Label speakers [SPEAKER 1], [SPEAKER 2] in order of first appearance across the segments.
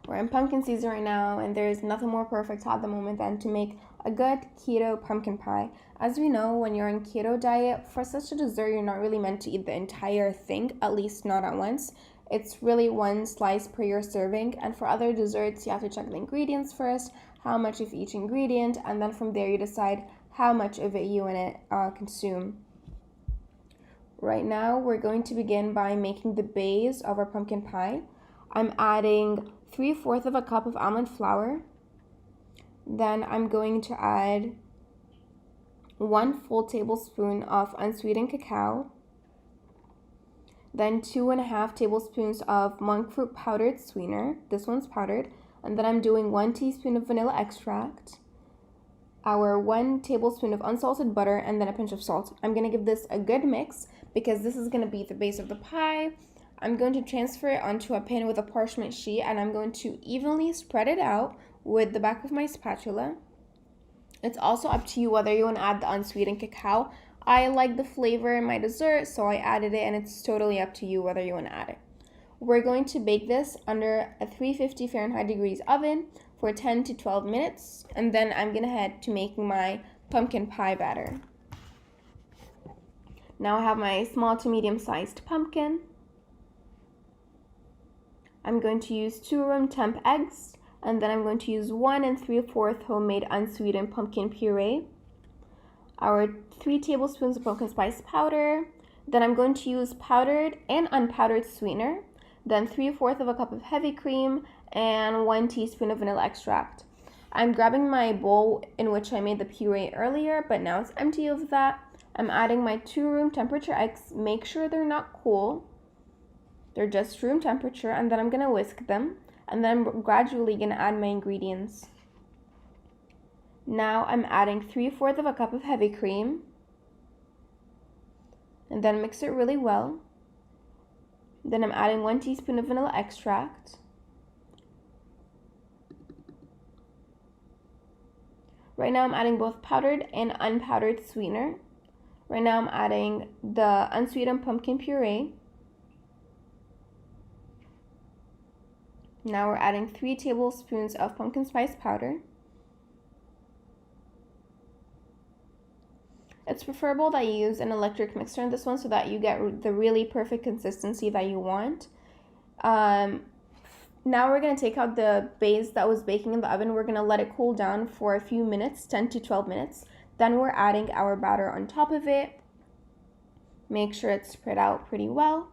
[SPEAKER 1] We're in pumpkin season right now, and there's nothing more perfect at the moment than to make a good keto pumpkin pie. As we know, when you're on keto diet, for such a dessert, you're not really meant to eat the entire thing, at least not at once. It's really one slice per your serving, and for other desserts, you have to check the ingredients first, how much of each ingredient, and then from there you decide how much of it you want to consume. Right now, we're going to begin by making the base of our pumpkin pie. I'm adding 3/4 of a cup of almond flour. Then I'm going to add 1 full tablespoon of unsweetened cacao. Then 2.5 tablespoons of monk fruit powdered sweetener. This one's powdered. And then I'm doing 1 teaspoon of vanilla extract, our 1 tablespoon of unsalted butter, and then a pinch of salt. I'm going to give this a good mix because this is going to be the base of the pie. I'm going to transfer it onto a pan with a parchment sheet, and I'm going to evenly spread it out with the back of my spatula. It's also up to you whether you want to add the unsweetened cacao. I like the flavor in my dessert, so I added it, and it's totally up to you whether you want to add it. We're going to bake this under a 350 Fahrenheit degrees oven for 10 to 12 minutes, and then I'm going to head to making my pumpkin pie batter. Now I have my small to medium-sized pumpkin. I'm going to use 2 room temp eggs, and then I'm going to use 1 3/4 homemade unsweetened pumpkin puree, our 3 tablespoons of pumpkin spice powder, then I'm going to use powdered and unpowdered sweetener, then 3/4 of a cup of heavy cream, and 1 teaspoon of vanilla extract. I'm grabbing my bowl in which I made the puree earlier, but now it's empty of that. I'm adding my 2 room temperature eggs. Make sure they're not cool. They're just room temperature, and then I'm going to whisk them, and then I'm gradually going to add my ingredients. Now I'm adding 3/4 of a cup of heavy cream, and then mix it really well. Then I'm adding 1 teaspoon of vanilla extract. Right now I'm adding both powdered and unpowdered sweetener. Right now I'm adding the unsweetened pumpkin puree. Now we're adding 3 tablespoons of pumpkin spice powder. It's preferable that you use an electric mixer in this one so that you get the really perfect consistency that you want. Now we're going to take out the base that was baking in the oven. We're going to let it cool down for a few minutes, 10 to 12 minutes. Then we're adding our batter on top of it. Make sure it's spread out pretty well.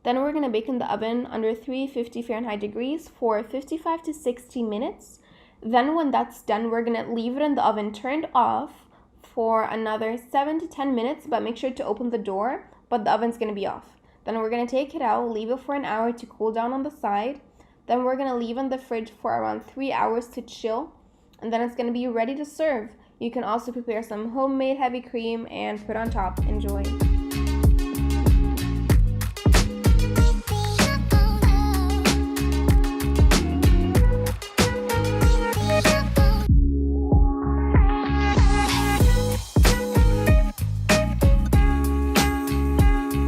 [SPEAKER 1] Then we're going to bake in the oven under 350 Fahrenheit degrees for 55 to 60 minutes. Then when that's done, we're going to leave it in the oven turned off for another 7 to 10 minutes, but make sure to open the door, but the oven's going to be off. Then we're going to take it out, leave it for an hour to cool down on the side. Then we're going to leave in the fridge for around 3 hours to chill, and then it's going to be ready to serve. You can also prepare some homemade heavy cream and put on top. Enjoy.